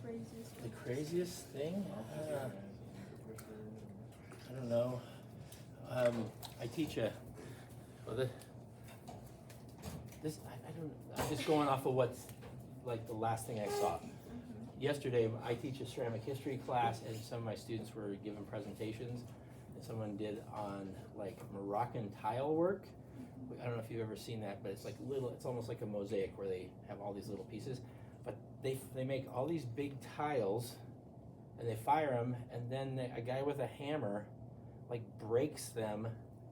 The craziest thing? I don't know. I teach I don't. I'm just going off of what's like the last thing I saw. Yesterday, I teach a ceramic history class, and some of my students were given presentations, and someone did on like Moroccan tile work. I don't know if you've ever seen that, but it's like little. It's almost like a mosaic where they have all these little pieces, but they make all these big tiles, and they fire them, and then a guy with a hammer, like breaks them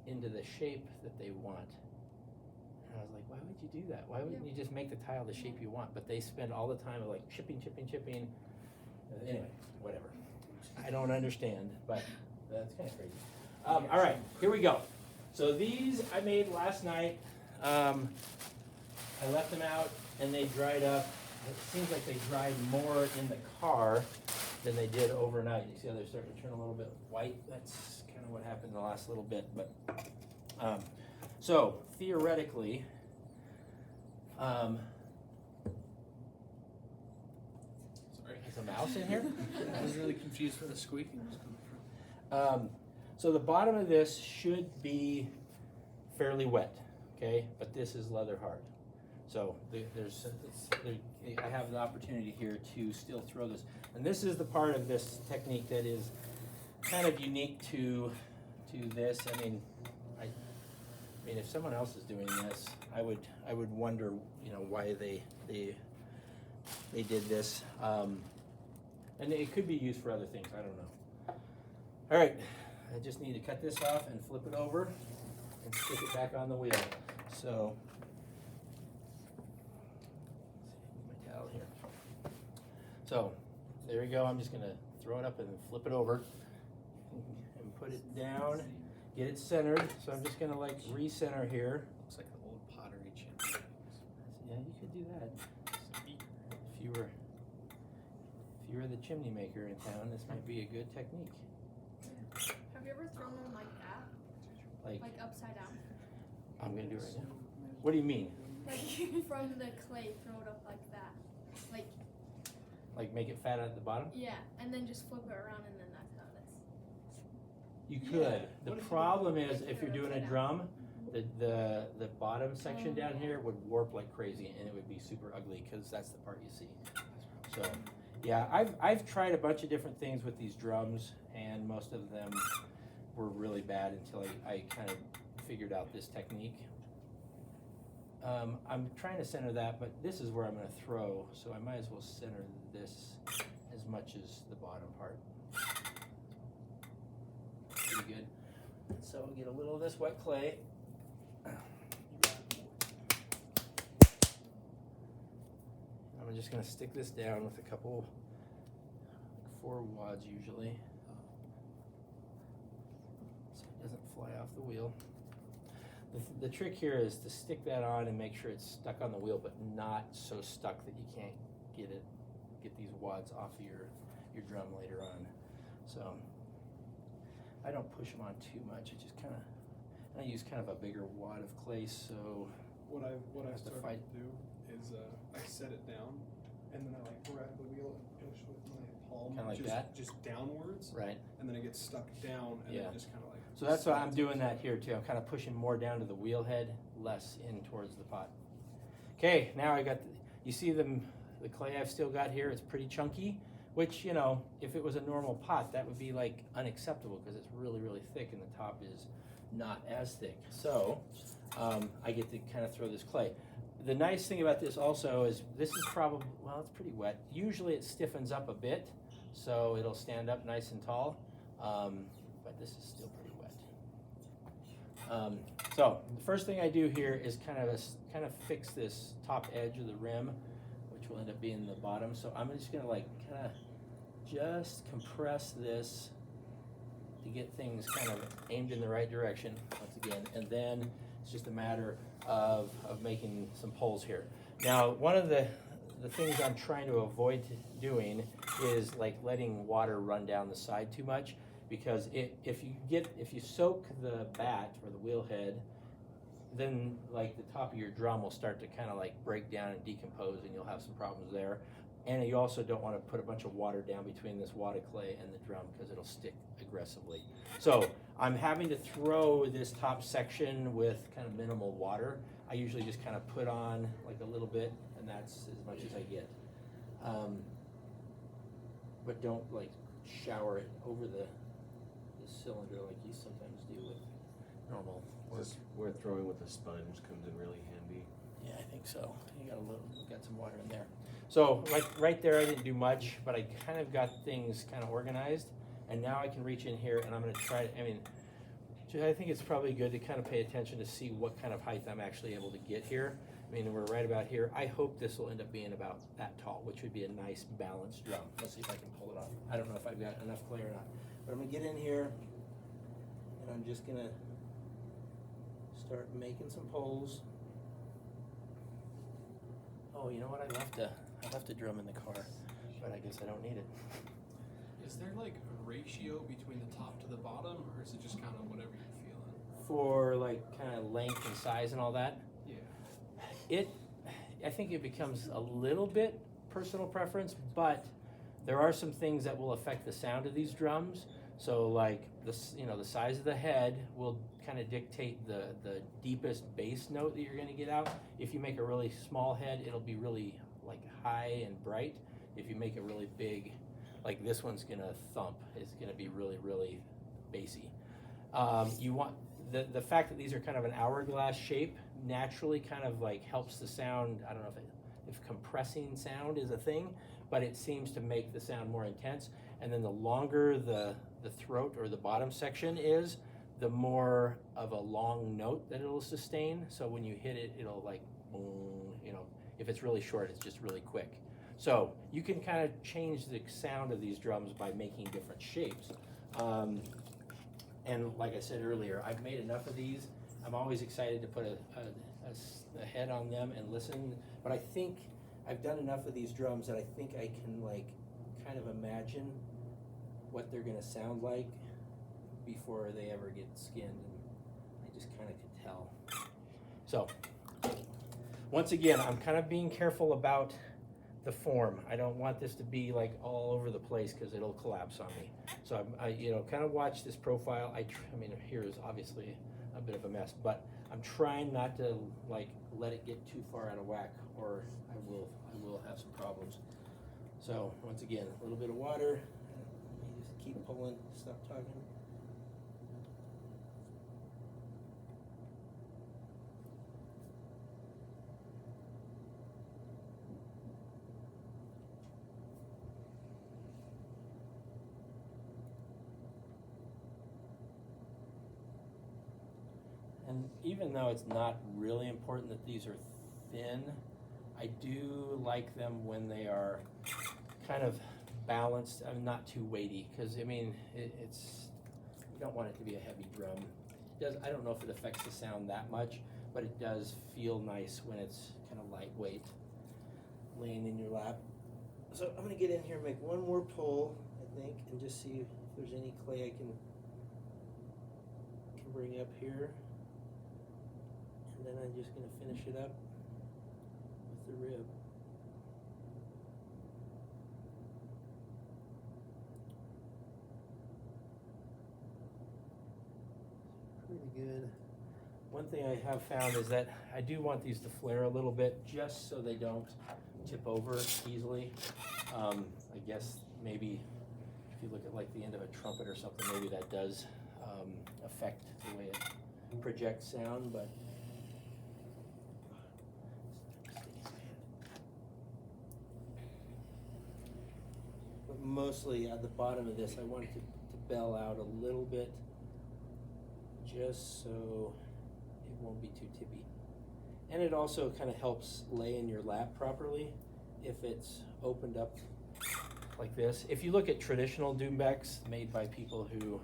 into the shape that they want. And I was like, why would you do that? Why wouldn't you just make the tile the shape you want? But they spend all the time of like chipping. Anyway, whatever. I don't understand, but that's kind of crazy. All right, here we go. So these I made last night. I left them out and they dried up. It seems like they dried more in the car than they did overnight. You see how they're starting to turn a little bit white? That's kind of what happened in the last little bit. But so theoretically, Sorry. there's a mouse in here? I was really confused where the squeaking was coming from. So the bottom of this should be fairly wet, okay? But this is leather hard. So I have the opportunity here to still throw this. And this is the part of this technique that is kind of unique to this. I mean, if someone else is doing this, I would wonder, why they did this. And it could be used for other things. I don't know. All right, I just need to cut this off and flip it over and stick it back on the wheel. So, my towel here. So, there we go. I'm just gonna throw it up and flip it over and put it down. Get it centered. So I'm just gonna like recenter here. Looks like an old pottery chimney. Yeah, you could do that. If you were the chimney maker in town, this might be a good technique. Have you ever thrown them like that? Like upside down? I'm gonna do it right now. What do you mean? Like from the clay, throw it up like that. Like make it fat at the bottom? Yeah, and then just flip it around and then that's how it is. You could. The problem is if you're doing a drum, the bottom section down here would warp like crazy and it would be super ugly because that's the part you see. So yeah, I've tried a bunch of different things with these drums and most of them were really bad until I kind of figured out this technique. I'm trying to center that, but this is where I'm going to throw, so I might as well center this as much as the bottom part. Pretty good. So I'll get a little of this wet clay. I'm just going to stick this down with a couple, 4 wads usually, so it doesn't fly off the wheel. The trick here is to stick that on and make sure it's stuck on the wheel, but not so stuck that you can't get these wads off of your drum later on. So I don't push them on too much. I use kind of a bigger wad of clay. So what I started to do is I set it down and then I like grab the wheel and push with my palm, Kinda like that? just downwards, right. and then it gets stuck down and Yeah. then it just kind of like. So that's why I'm doing that here too. I'm kind of pushing more down to the wheel head, less in towards the pot. Okay, now I got, you see the clay I've still got here, it's pretty chunky, which, if it was a normal pot, that would be like unacceptable because it's really, really thick and the top is not as thick. So I get to kind of throw this clay. The nice thing about this also is this is probably, well, it's pretty wet. Usually it stiffens up a bit, so it'll stand up nice and tall, but this is still pretty wet. So the first thing I do here is kind of fix this top edge of the rim, which will end up being the bottom. So I'm just gonna kind of just compress this to get things kind of aimed in the right direction once again, and then it's just a matter of making some poles here. Now, one of the things I'm trying to avoid doing is like letting water run down the side too much. Because if you soak the bat or the wheel head, then like the top of your drum will start to kind of like break down and decompose, and you'll have some problems there. And you also don't want to put a bunch of water down between this wad of clay and the drum because it'll stick aggressively. So I'm having to throw this top section with kind of minimal water. I usually just kind of put on like a little bit, and that's as much as I get. But don't like shower it over the cylinder like you sometimes do with normal work. Just where throwing with a sponge comes in really handy. Yeah, I think so. You got some water in there. So right there, I didn't do much, but I kind of got things kind of organized, and now I can reach in here, and I'm going to try. I think it's probably good to kind of pay attention to see what kind of height I'm actually able to get here. I mean, we're right about here. I hope this will end up being about that tall, which would be a nice balanced drum. Let's see if I can pull it off. I don't know if I've got enough clay or not, but I'm going to get in here, and I'm just going to start making some poles. Oh, you know what? I left a drum in the car, but I guess I don't need it. Is there like a ratio between the top to the bottom, or is it just kind of whatever you're feeling? For like kind of length and size and all that, Yeah. I think it becomes a little bit personal preference, but there are some things that will affect the sound of these drums. So like the size of the head will kind of dictate the deepest bass note that you're going to get out. If you make a really small head, it'll be really like high and bright. If you make it really big, like this one's going to thump. It's going to be really, really bassy. You want the fact that these are kind of an hourglass shape naturally kind of like helps the sound. I don't know if compressing sound is a thing, but it seems to make the sound more intense. And then the longer the throat or the bottom section is, the more of a long note that it'll sustain. So when you hit it, it'll like boom, if it's really short, it's just really quick. So you can kind of change the sound of these drums by making different shapes. And like I said earlier, I've made enough of these. I'm always excited to put a head on them and listen, but I think I've done enough of these drums that I think I can like kind of imagine what they're gonna sound like before they ever get skinned, and I just kind of can tell. So once again, I'm kind of being careful about the form. I don't want this to be like all over the place because it'll collapse on me. So I kind of watch this profile. I mean, here is obviously a bit of a mess, but I'm trying not to like let it get too far out of whack, or I will have some problems. So once again, a little bit of water. Let me just keep pulling. Stop talking. And even though it's not really important that these are thin, I do like them when they are kind of balanced and not too weighty, because I mean, it's you don't want it to be a heavy drum. I don't know if it affects the sound that much, but it does feel nice when it's kind of lightweight, laying in your lap. So I'm gonna get in here and make one more pull, I think, and just see if there's any clay I can bring up here. And then I'm just going to finish it up with the rib. Pretty good. One thing I have found is that I do want these to flare a little bit just so they don't tip over easily. I guess maybe if you look at like the end of a trumpet or something, maybe that does affect the way it projects sound, but mostly at the bottom of this, I want it to bell out a little bit just so it won't be too tippy. And it also kind of helps lay in your lap properly if it's opened up like this. If you look at traditional doumbeks made by people who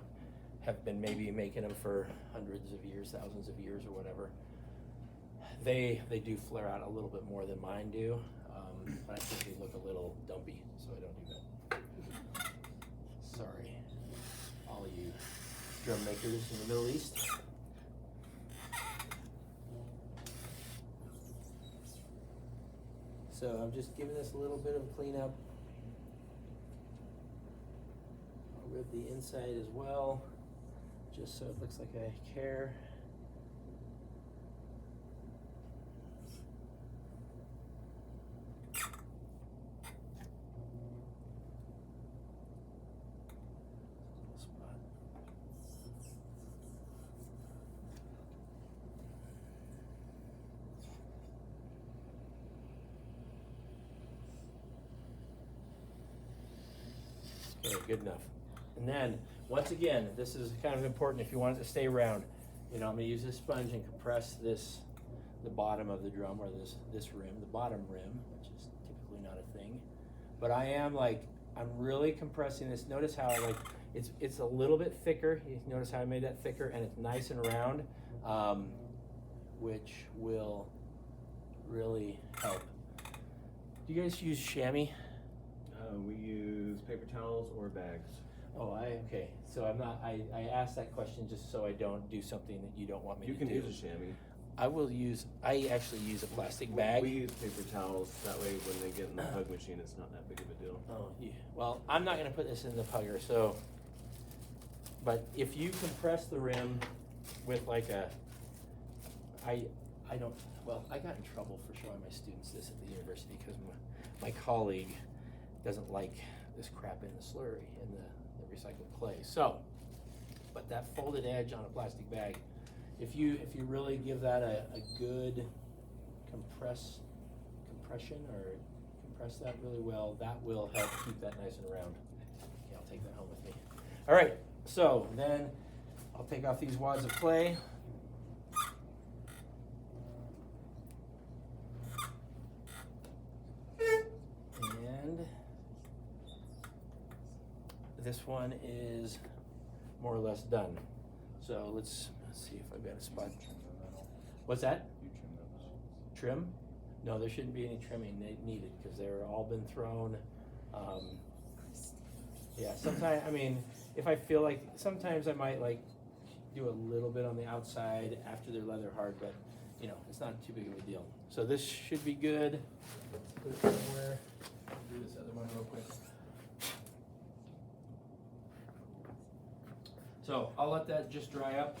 have been maybe making them for hundreds of years, thousands of years or whatever, they do flare out a little bit more than mine do, but I think they look a little dumpy, so I don't do that. Sorry, all you drum makers in the Middle East. So I'm just giving this a little bit of cleanup. I'll rib the inside as well, just so it looks like I care. Okay, good enough. And then, once again, this is kind of important if you want it to stay round. You know, I'm gonna use this sponge and compress the bottom of the drum, or this rim, the bottom rim, which is typically not a thing. But I'm really compressing this. Notice how it's a little bit thicker. You notice how I made that thicker, and it's nice and round, which will really help. Do you guys use chamois? We use paper towels or bags. Oh, okay. So I asked that question just so I don't do something that you don't want me You to can do. use a chamois. I actually use a plastic bag. We use paper towels. That way, when they get in the hug machine, it's not that big of a deal. Oh, yeah. Well, I'm not gonna put this in the pugger, so, but if you compress the rim with I got in trouble for showing my students this at the university because my colleague doesn't like this crap in the slurry, in the recycled clay. So, but that folded edge on a plastic bag, if you really give that a good compression or compress that really well, that will help keep that nice and round. Okay, I'll take that home with me. All right, so then I'll take off these wads of clay. And this one is more or less done. So let's see if I've got a spot. What's that? Trim? No, there shouldn't be any trimming needed because they're all been thrown. Yeah, sometimes, if I feel like, sometimes I might do a little bit on the outside after they're leather hard, but it's not too big of a deal. So this should be good. Put it somewhere. Do this other one real quick. So I'll let that just dry up.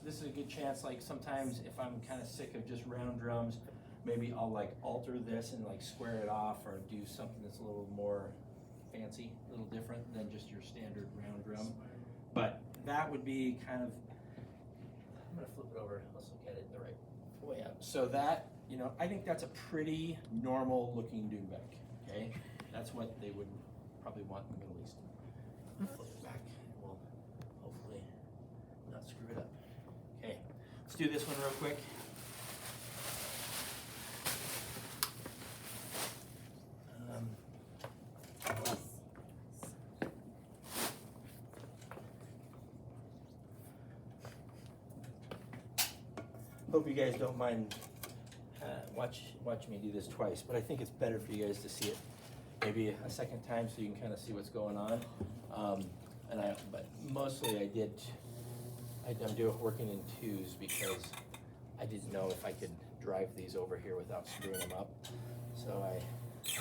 This is a good chance, sometimes if I'm kind of sick of just round drums, maybe I'll alter this and square it off or do something that's a little more fancy, a little different than just your standard round drum. But that would be kind of, I'm gonna flip it over, let's look at it the right way up. So that, I think that's a pretty normal looking duduk, okay? That's what they would probably want in the Middle East. Flip it back, and we'll hopefully not screw it up. Okay, let's do this one real quick. Hope you guys don't mind watch me do this twice, but I think it's better for you guys to see it maybe a second time so you can kind of see what's going on. But mostly I'm working in twos because I didn't know if I could drive these over here without screwing them up, so I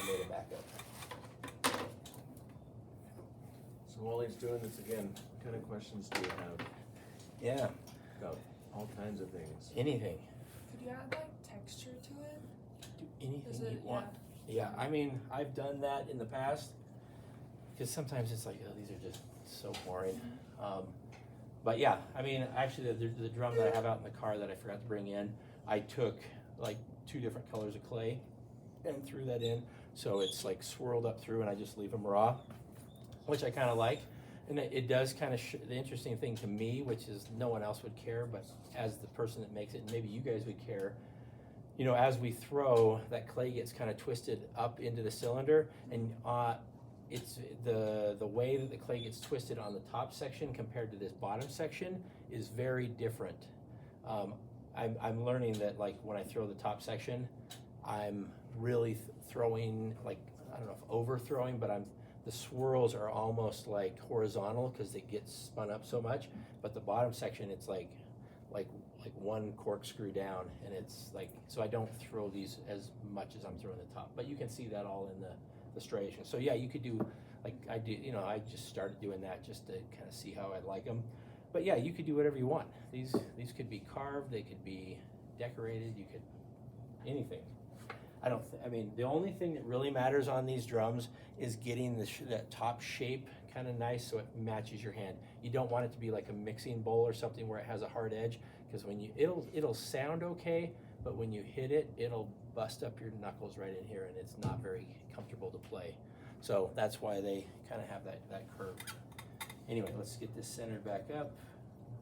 made a backup. So while he's doing this again, what kind of questions do you have? Yeah. About all kinds of things. Anything. Could you add texture to it? Do anything Is you it, want. Yeah, I've done that in the past because sometimes it's like, oh, these are just so boring. But yeah, actually the drum that I have out in the car that I forgot to bring in, I took 2 different colors of clay and threw that in, so it's swirled up through, and I just leave them raw, which I kind of like. And it does kind of the interesting thing to me, which is no one else would care, but as the person that makes it, maybe you guys would care. As we throw, that clay gets kind of twisted up into the cylinder, and it's the way that the clay gets twisted on the top section compared to this bottom section is very different. I'm learning that when I throw the top section, I'm really throwing I don't know if overthrowing, but the swirls are almost horizontal because it gets spun up so much. But the bottom section, it's like one corkscrew down, and it's like, so I don't throw these as much as I'm throwing the top, but you can see that all in the striation. So yeah, you could do, like I do, you know, I just started doing that just to kind of see how I like them. But yeah, you could do whatever you want. These could be carved, they could be decorated, you could, anything. I mean, the only thing that really matters on these drums is getting that top shape kind of nice so it matches your hand. You don't want it to be like a mixing bowl or something where it has a hard edge, because when it'll sound okay, but when you hit it, it'll bust up your knuckles right in here, and it's not very comfortable to play. So that's why they kind of have that curve. Anyway, let's get this centered back up,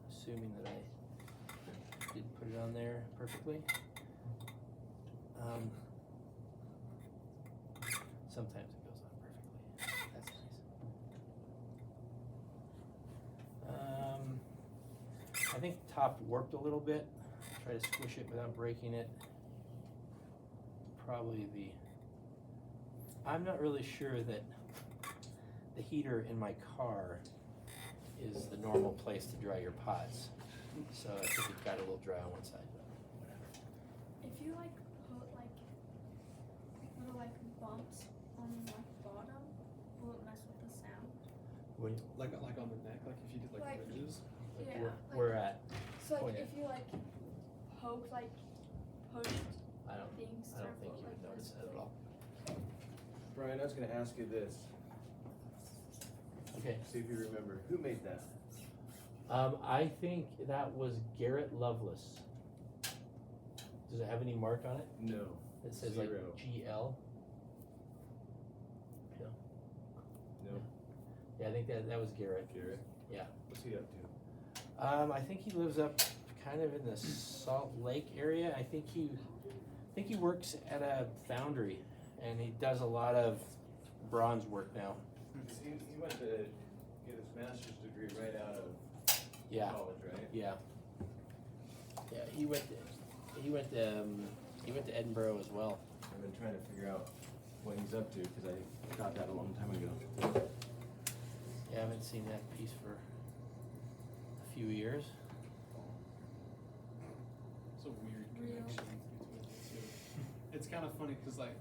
assuming that I did put it on there perfectly. Sometimes it goes on perfectly. That's nice. I think the top warped a little bit. Try to squish it without breaking it. I'm not really sure that the heater in my car is the normal place to dry your pots. So I think it got a little dry on one side, but whatever. If you like put like little like bumps on the bottom, will it mess with the sound? Like on the neck, like if you did like Like- ridges. Yeah. We're at, So like point it. if you like poke like pushed I don't things. think circle, you would like notice this. that at all. Brian, I was gonna ask you this, Okay. see if you remember, who made that? I think that was Garrett Lovelace. Does it have any mark on it? No. It says Zero. like GL. No. Yeah, I think that was Garrett. Garrett? Yeah. What's he up to? I think he lives up kind of in the Salt Lake area. I think he works at a foundry, and he does a lot of bronze work now. He went to get his master's degree right out of Yeah, college, right? yeah, yeah. He went to Edinburgh as well. I've been trying to figure out what he's up to, because I got that a long time ago. Yeah, I haven't seen that piece for a few years. It's a weird Real. connection between the two. It's kind of funny because like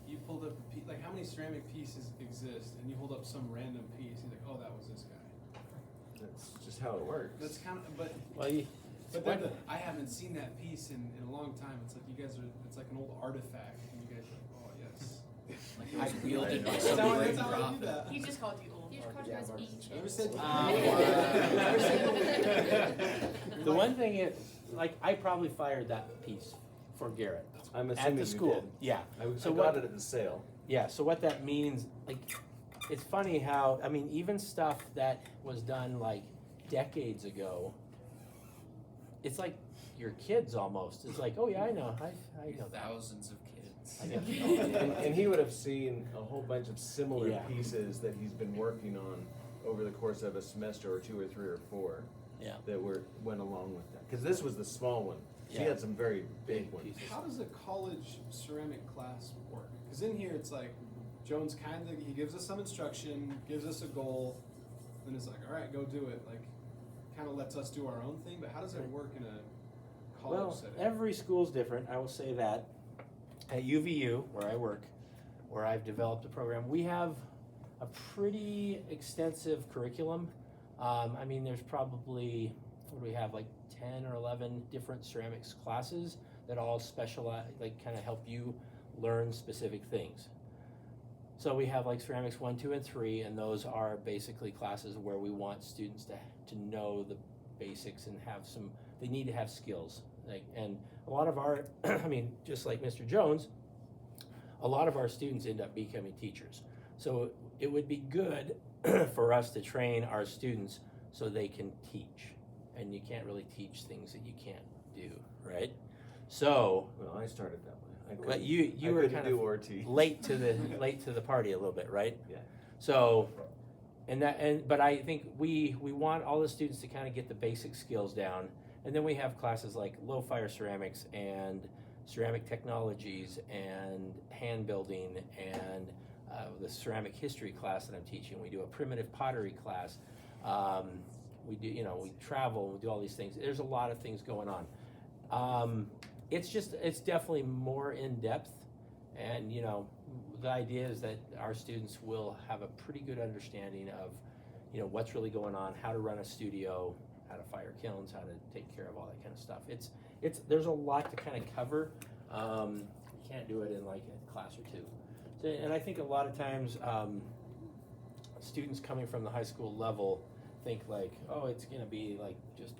you pulled up a piece, like how many ceramic pieces exist, and you hold up some random piece, you're like, oh, that was this guy. That's just how it works. That's kind of, but Well, then I haven't seen that piece in a long time. It's like you guys are, it's like an old artifact, and you guys are like, oh yes. Like it was wielded by That's how somebody I right do drop it. that. He just called you old. He just called you guys ancient. Never said. the one thing is, like, I probably fired that piece for Garrett I'm at assuming the you school. did. Yeah. I So got what- it at the sale. Yeah, so what that means, like, it's funny how, I mean, even stuff that was done like decades ago, it's like your kids almost. It's like, oh yeah, I know that. Thousands of kids. I know. And he would have seen a whole bunch of similar Yeah. pieces that he's been working on over the course of a semester or 2 or 3 or 4 Yeah. that went along with that. Because this was the small one. She Yeah. had some very big ones. pieces. How does a college ceramic class work? Because in here it's like Jones he gives us some instruction, gives us a goal, then it's like, all right, go do it. Like, kind of lets us do our own thing. But how does it work in a college Well, setting? every school's different, I will say that. At UVU, where I work, where I've developed a program, we have a pretty extensive curriculum. I mean, there's probably, what do we have, like 10 or 11 different ceramics classes that all specialize, like kind of help you learn specific things. So we have like ceramics 1, 2, and 3, and those are basically classes where we want students to know the basics and they need to have skills. Like, and a lot of our, I mean, just like Mr. Jones, a lot of our students end up becoming teachers. So it would be good for us to train our students so they can teach. And you can't really teach things that you can't do, right? So, Well, I started that way. but you I were couldn't kind do of RT. late to the party a little bit, right? Yeah. So, but I think we want all the students to kind of get the basic skills down, and then we have classes like low fire ceramics and ceramic technologies and hand building and the ceramic history class that I'm teaching. We do a primitive pottery class. we do, you know, we travel, we do all these things. There's a lot of things going on. It's definitely more in depth, and you know, the idea is that our students will have a pretty good understanding of, you know, what's really going on, how to run a studio, how to fire kilns, how to take care of all that kind of stuff. There's a lot to kind of cover. You can't do it in like a class or two. So, and I think a lot of times students coming from the high school level think like, oh, it's gonna be like just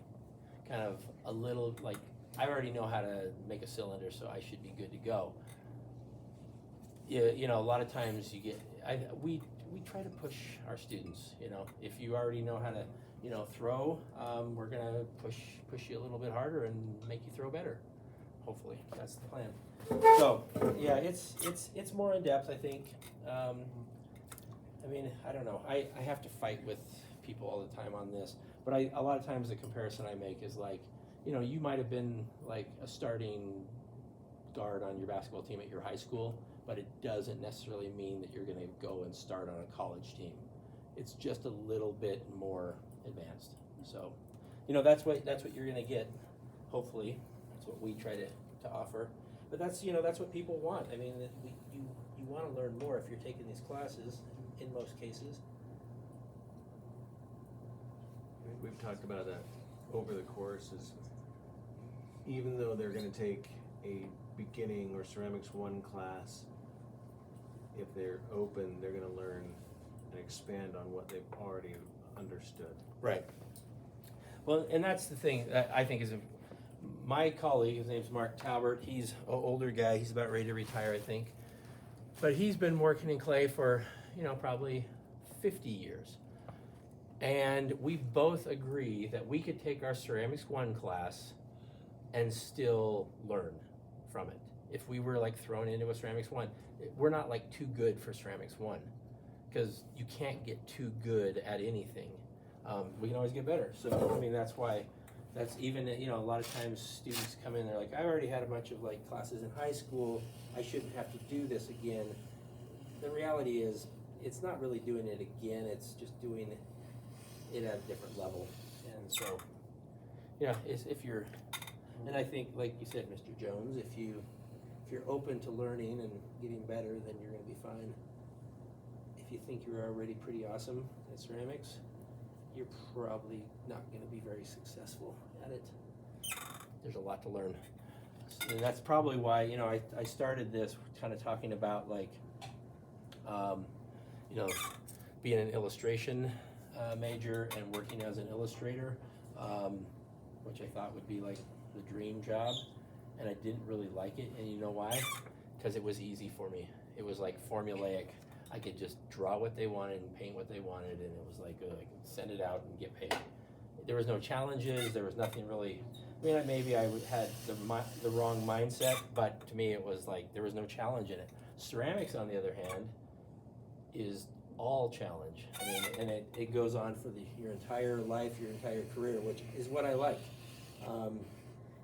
kind of a little like, I already know how to make a cylinder, so I should be good to go. Yeah, you know, a lot of times you get, we try to push our students. You know, if you already know how to, you know, throw, we're gonna push you a little bit harder and make you throw better. Hopefully, that's the plan. So, yeah, it's more in depth, I think. I mean, I don't know. I have to fight with people all the time on this, but a lot of times the comparison I make is like, you know, you might have been like a starting guard on your basketball team at your high school, but it doesn't necessarily mean that you're going to go and start on a college team. It's just a little bit more advanced. So, you know, that's what you're going to get. Hopefully, that's what we try to offer. But that's, you know, that's what people want. I mean, you want to learn more if you're taking these classes. In most cases. We've talked about that over the course, is even though they're going to take a beginning or ceramics 1 class, if they're open, they're going to learn and expand on what they've already understood. Right. Well, and that's the thing that I think is my colleague, his name's Mark Talbert, he's an older guy, he's about ready to retire, I think. But he's been working in clay for, you know, probably 50 years. And we both agree that we could take our Ceramics 1 class and still learn from it. If we were like thrown into a Ceramics 1, we're not like too good for Ceramics 1, because you can't get too good at anything. We can always get better. So, I mean, that's why, that's even, you know, a lot of times students come in, they're like, I already had a bunch of like classes in high school, I shouldn't have to do this again. The reality is, it's not really doing it again, it's just doing it at a different level. And so, you know, if you're, and I think, like you said, Mr. Jones, if you're open to learning and getting better, then you're gonna be fine. If you think you're already pretty awesome at ceramics, you're probably not gonna be very successful at it. There's a lot to learn. And that's probably why, you know, I started this kind of talking about like, you know, being an illustration major and working as an illustrator, which I thought would be like the dream job, and I didn't really like it. And you know why? Because it was easy for me. It was like formulaic. I could just draw what they wanted and paint what they wanted, and it was like I could send it out and get paid. There was no challenges. There was nothing really. I mean, maybe I had the wrong mindset, but to me it was like there was no challenge in it. Ceramics, on the other hand, is all challenge. I mean, and it goes on for your entire life, your entire career, which is what I like.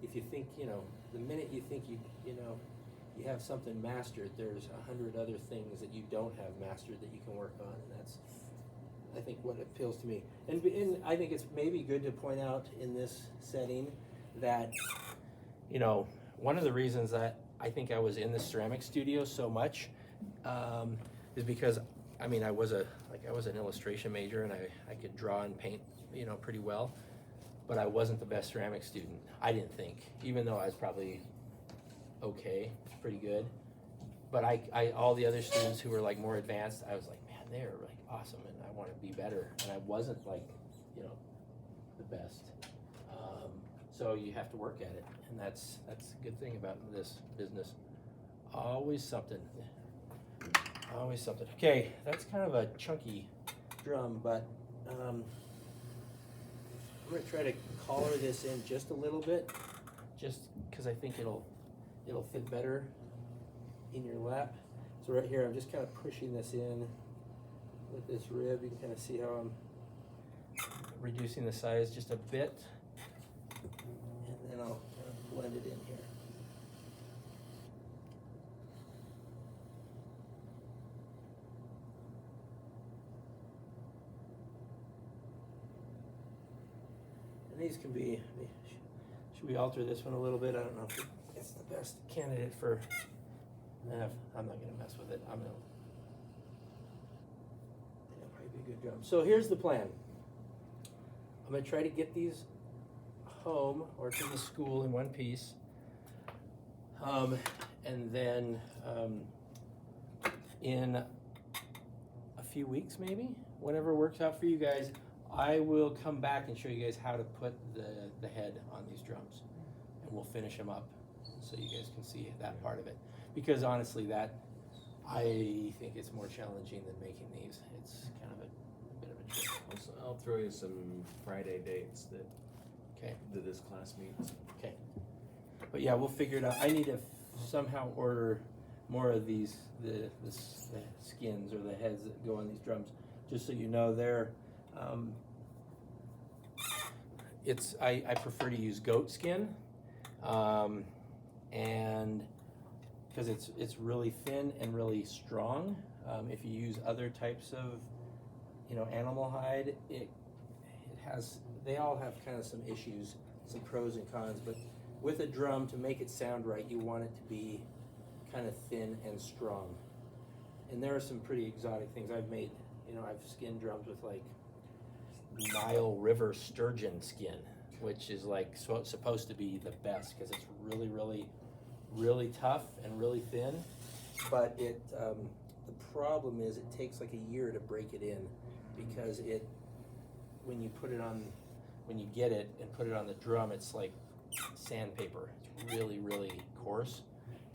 If you think, you know, the minute you think you have something mastered, there's 100 other things that you don't have mastered that you can work on, and that's, I think, what appeals to me. And I think it's maybe good to point out in this setting that, you know, one of the reasons that I think I was in the ceramic studio so much is because, I mean, I was an illustration major, and I could draw and paint, you know, pretty well, but I wasn't the best ceramic student. I didn't think, even though I was probably okay, pretty good. But I all the other students who were like more advanced, I was like, man, they're like awesome, and I want to be better. And I wasn't like, you know, the best. So you have to work at it, and that's a good thing about this business. Always something. Always something. Okay, that's kind of a chunky drum, but I'm gonna try to collar this in just a little bit, just because I think it'll fit better in your lap. So right here, I'm just kind of pushing this in with this rib. You can kind of see how I'm reducing the size just a bit, and then I'll kind of blend it in here. And these can be, should we alter this one a little bit? I don't know if it's the best candidate for, I'm not gonna mess with it. It'll probably be a good drum. So here's the plan. I'm gonna try to get these home or to the school in one piece. And then in a few weeks maybe, whenever works out for you guys, I will come back and show you guys how to put the head on these drums. And we'll finish them up so you guys can see that part of it. Because honestly, I think it's more challenging than making these. It's kind of a bit of a trick. Also, I'll throw you some Friday dates Okay. that this class meets. Okay. But yeah, we'll figure it out. I need to somehow order more of these, the skins or the heads that go on these drums. Just so you know, I prefer to use goat skin, and because it's really thin and really strong. If you use other types of, animal hide, they all have kind of some issues, some pros and cons, but with a drum, to make it sound right, you want it to be kind of thin and strong. And there are some pretty exotic things I've made. I've skinned drums with like Nile River sturgeon skin, which is like supposed to be the best because it's really, really, really tough and really thin. But the problem is it takes like a year to break it in because when you get it and put it on the drum, it's like sandpaper. It's really, really coarse,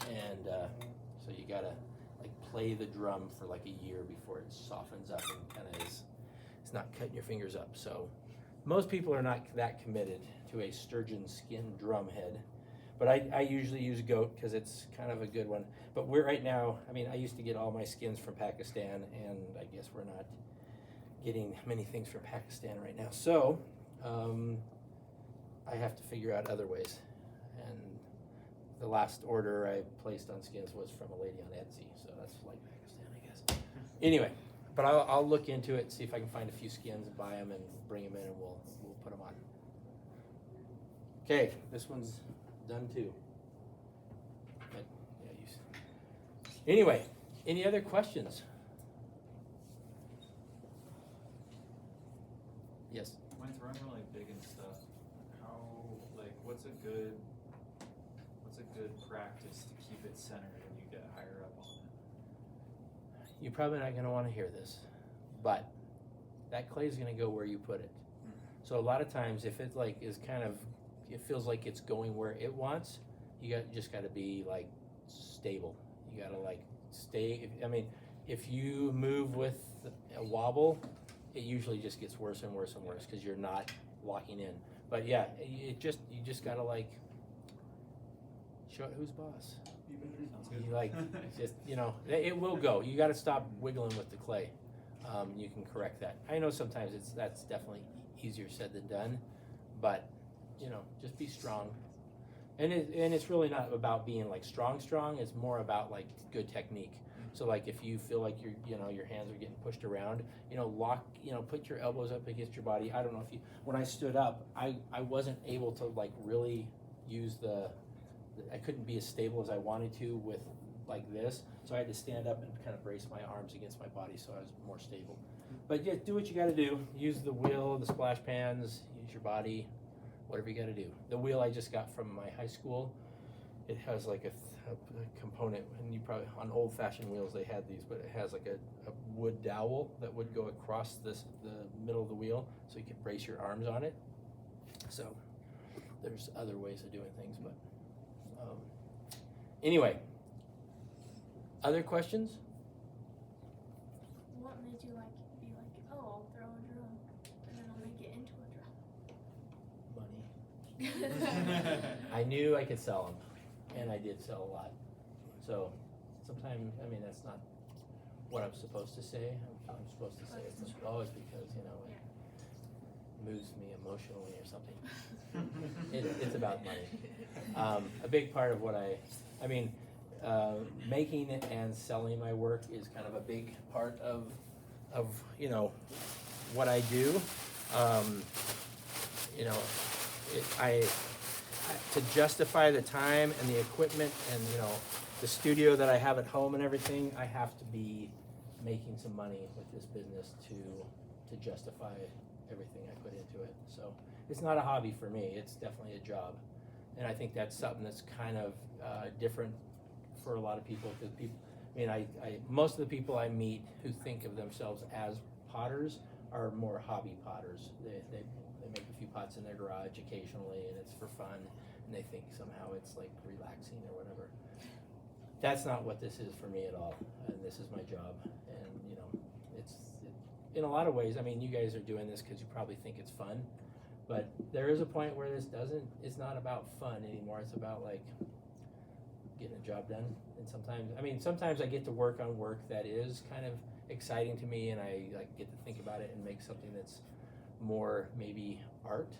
and so you gotta like play the drum for like a year before it softens up and kind of it's not cutting your fingers up. So most people are not that committed to a sturgeon skin drum head, but I usually use goat because it's kind of a good one. But right now, I used to get all my skins from Pakistan, and I guess we're not getting many things from Pakistan right now. So I have to figure out other ways. And the last order I placed on skins was from a lady on Etsy, so that's like Pakistan, I guess. Anyway, but I'll look into it, see if I can find a few skins and buy them and bring them in, and we'll put them on. Okay, this one's done too. But, yeah, anyway, any other questions? Yes. When throwing really big and stuff, what's a good practice to keep it centered when you get higher up on it? You're probably not going to want to hear this, but that clay is going to go where you put it. So a lot of times, if it it feels like it's going where it wants, you just got to be like stable. You got to like stay. If you move with a wobble, it usually just gets worse and worse and worse because you're not locking in. But yeah, you just got to like show it who's boss. Sounds good. It will go. You got to stop wiggling with the clay. You can correct that. I know sometimes that's definitely easier said than done, but just be strong. And it's really not about being like strong. It's more about like good technique. So like if you feel like your hands are getting pushed around, lock, put your elbows up against your body. I don't know if when I stood up, I wasn't able to like really use I couldn't be as stable as I wanted to with like this. So I had to stand up and kind of brace my arms against my body so I was more stable. But yeah, do what you got to do. Use the wheel, the splash pans, use your body, whatever you got to do. The wheel I just got from my high school, it has like a component, and you probably, on old-fashioned wheels they had these, but it has like a wood dowel that would go across the middle of the wheel so you could brace your arms on it. So there's other ways of doing things, but anyway, other questions? What made you be like, oh, I'll throw a drum and then I'll make it into a drum? Money. I knew I could sell them, and I did sell a lot. So sometimes, that's not what I'm supposed to say. I'm supposed to say it's always because, it moves me emotionally or something. It's about money. A big part of what making and selling my work is kind of a big part of what I do. to justify the time and the equipment and, you know, the studio that I have at home and everything, I have to be making some money with this business to justify everything I put into it. So it's not a hobby for me, it's definitely a job. And I think that's something that's kind of different for a lot of people, because people, I mean, I most of the people I meet who think of themselves as potters are more hobby potters. They make a few pots in their garage occasionally, and it's for fun, and they think somehow it's like relaxing or whatever. That's not what this is for me at all, and this is my job. And you know, in a lot of ways, I mean, you guys are doing this because you probably think it's fun, but there is a point where it's not about fun anymore. It's about like getting a job done. And sometimes I get to work on work that is kind of exciting to me, and I like get to think about it and make something that's more maybe art.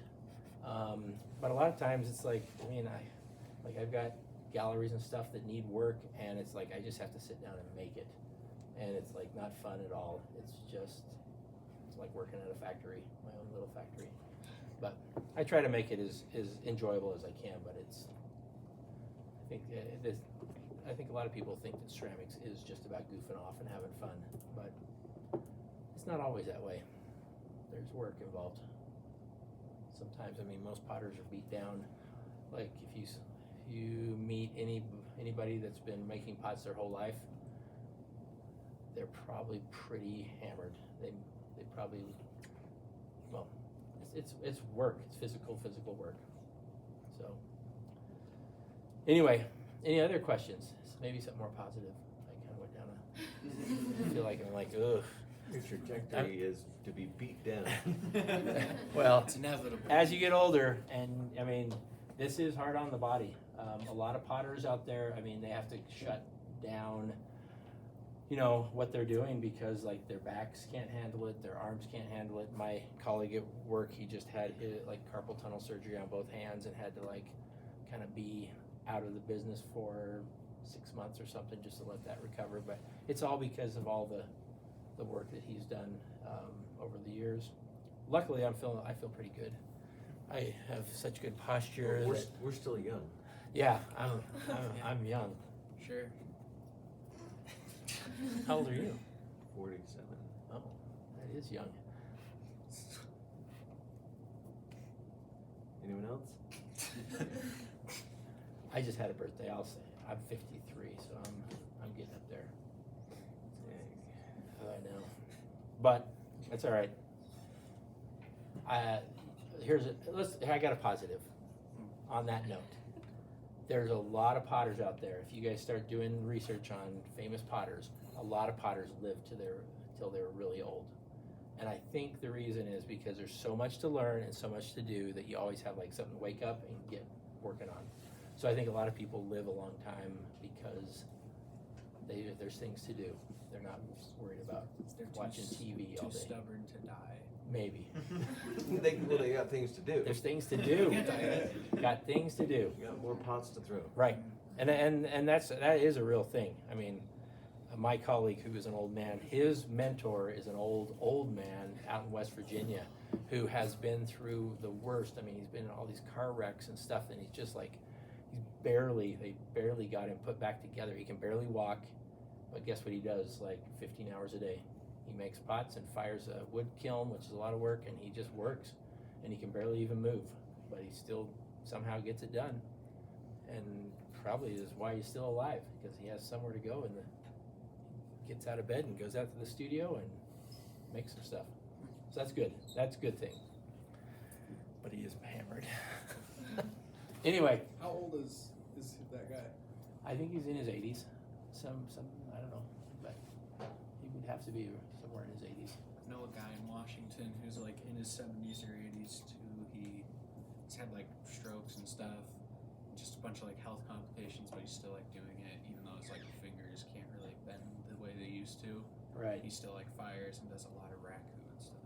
But a lot of times it's like, I mean, I've got galleries and stuff that need work, and it's like I just have to sit down and make it, and it's like not fun at all. It's like working at a factory, my own little factory. But I try to make it as enjoyable as I can. But I think a lot of people think that ceramics is just about goofing off and having fun, but it's not always that way. There's work involved. Sometimes, I mean, most potters are beat down. Like if you meet anybody that's been making pots their whole life, they're probably pretty hammered. They probably, well, it's work. It's physical work. So anyway, any other questions? Maybe something more positive. I kind of went down I feel like I'm like, ugh. Your trajectory is to be beat down. Well, It's inevitable. as you get older, and I mean, this is hard on the body. A lot of potters out there, I mean, they have to shut down, you know, what they're doing because like their backs can't handle it, their arms can't handle it. My colleague at work, he just had his like carpal tunnel surgery on both hands and had to like kind of be out of the business for 6 months or something just to let that recover. But it's all because of all the work that he's done over the years. Luckily, I feel pretty good. I have such good posture. We're, that- we're still young. yeah, I'm young. Sure. How old are you? 47. Oh, that is young. Anyone else? I just had a birthday. I'll say I'm 53, so I'm getting up there. I know, but that's all right. I got a positive on that note. There's a lot of potters out there. If you guys start doing research on famous potters, a lot of potters live till they're really old. And I think the reason is because there's so much to learn and so much to do that you always have like something to wake up and get working on. So I think a lot of people live a long time because there's things to do. They're not worried about They're watching TV all too day. stubborn to die. Maybe. They got things to do. There's things to do. Got things to do. You got more pots to throw. Right. And that is a real thing. I mean, my colleague who is an old man, his mentor is an old man out in West Virginia who has been through the worst. I mean, he's been in all these car wrecks and stuff, and he's just like, they barely got him put back together. He can barely walk, but guess what he does like 15 hours a day? He makes pots and fires a wood kiln, which is a lot of work, and he just works, and he can barely even move, but he still somehow gets it done, and probably is why he's still alive, because he has somewhere to go, and gets out of bed and goes out to the studio and makes some stuff. So that's good. That's a good thing. But he is hammered. Anyway, How old is that guy? I think he's in his 80s. Some I don't know, but he would have to be somewhere in his 80s. I know a guy in Washington who's like in his 70s or 80s too. He's had like strokes and stuff, just a bunch of like health complications, but he's still like doing it, even though his like fingers can't really bend the way they used to. Right. He still like fires and does a lot of raccoon stuff.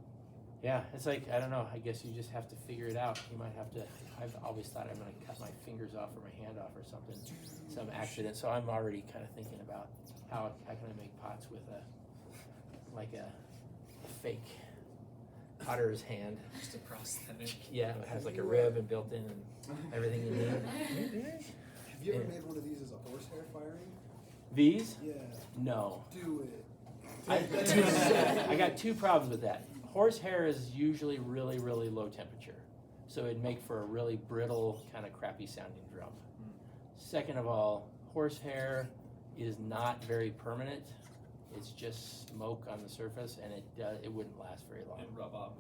Yeah, it's like, I don't know, I guess you just have to figure it out. You might have to, I've always thought I'm gonna cut my fingers off or my hand off or something, some accident. So I'm already kind of thinking about how can I make pots with a fake potter's hand. Just a prosthetic. Yeah, it has like a rib and built in and everything you need. Have you ever made one of these as a horsehair firing? These? Yeah. No. Do it. I got two problems with that. Horsehair is usually really, really low temperature. So it'd make for a really brittle, kind of crappy sounding drum. Second of all, horsehair is not very permanent. It's just smoke on the surface, and it wouldn't last very long. And rub off.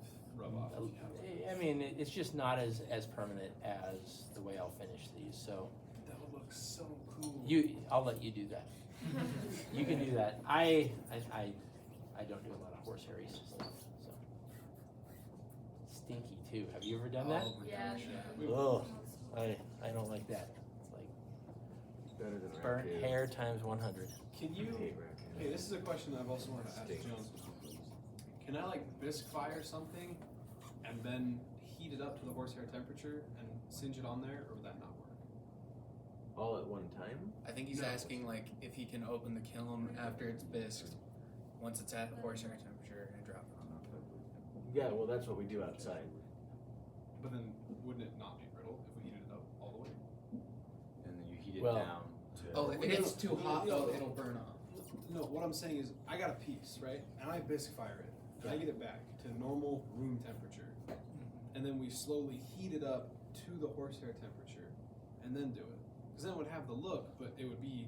I mean, it's just not as permanent as the way I'll finish these. So That would look so cool. I'll let you do that. You can do that. I don't do a lot of horsehairy stuff. So stinky too. Have you ever done that? Oh my Yeah. gosh, yeah. Oh, I don't like that. It's like Better than burnt raccoon. hair times 100. Can I you? hate raccoon. Hey, this is a question that I've also wanted to ask Stinks. Jones. Can I like bisque fire something and then heat it up to the horsehair temperature and singe it on there, or would that not work? All at one time? I think he's No. asking like if he can open the kiln after it's bisqued, once it's at horsehair temperature, and drop it on top of it. Yeah, well, that's what we do outside. But then wouldn't it not be brittle if we heated it up all the way? And then you heat it Well- down to. Oh, if it No, gets no, too no, hot, no, though, no. it'll burn off. No, what I'm saying is I got a piece, right? And I bisque fire it. And I get it back to normal room temperature. And then we slowly heat it up to the horsehair temperature and then do it. Because then it would have the look, but it would be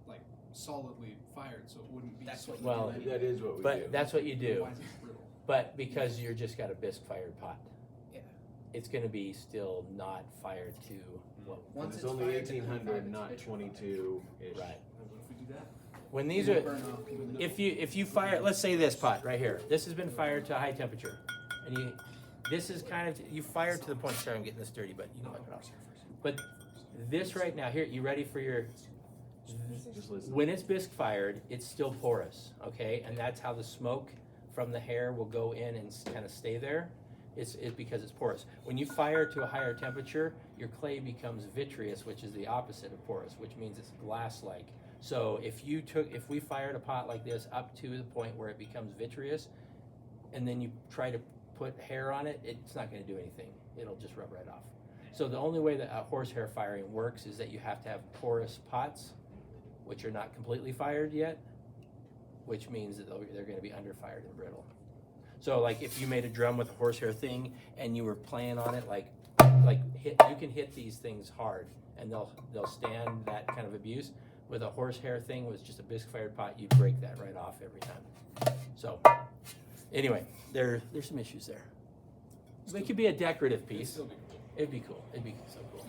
like solidly fired, so it wouldn't be That's so what Well, you do. That is what we do. But that's what you do. Why is it brittle? But because you're just got a bisque fired pot, Yeah. it's going to be still not fired to what. Once It's it's only fired to 1800, 25, not it's 22-ish. Right. What if we do that? When these It'll are, burn off. You wouldn't know. if you fire, let's say this pot right here. This has been fired to a high temperature, and this is kind of you fire to the point. Sorry, I'm getting this dirty, but you can wipe it off. But this right now, here, you ready for your? Just listen. When it's bisque fired, it's still porous, okay, and that's how the smoke from the hair will go in and kind of stay there. It's because it's porous. When you fire to a higher temperature, your clay becomes vitreous, which is the opposite of porous, which means it's glass-like. So if we fired a pot like this up to the point where it becomes vitreous, and then you try to put hair on it, it's not going to do anything. It'll just rub right off. So the only way that horsehair firing works is that you have to have porous pots, which are not completely fired yet, which means that they're going to be underfired and brittle. So like if you made a drum with a horsehair thing and you were playing on it, you can hit these things hard and they'll stand that kind of abuse. With a horsehair thing with just a bisque fired pot, you break that right off every time. So anyway, there's some issues there. It could be a decorative It'd piece. still be cool. It'd be cool. It'd be so cool.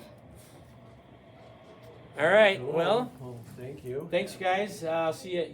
All right. Cool. Well, Well, thank you. thanks guys. I'll see you.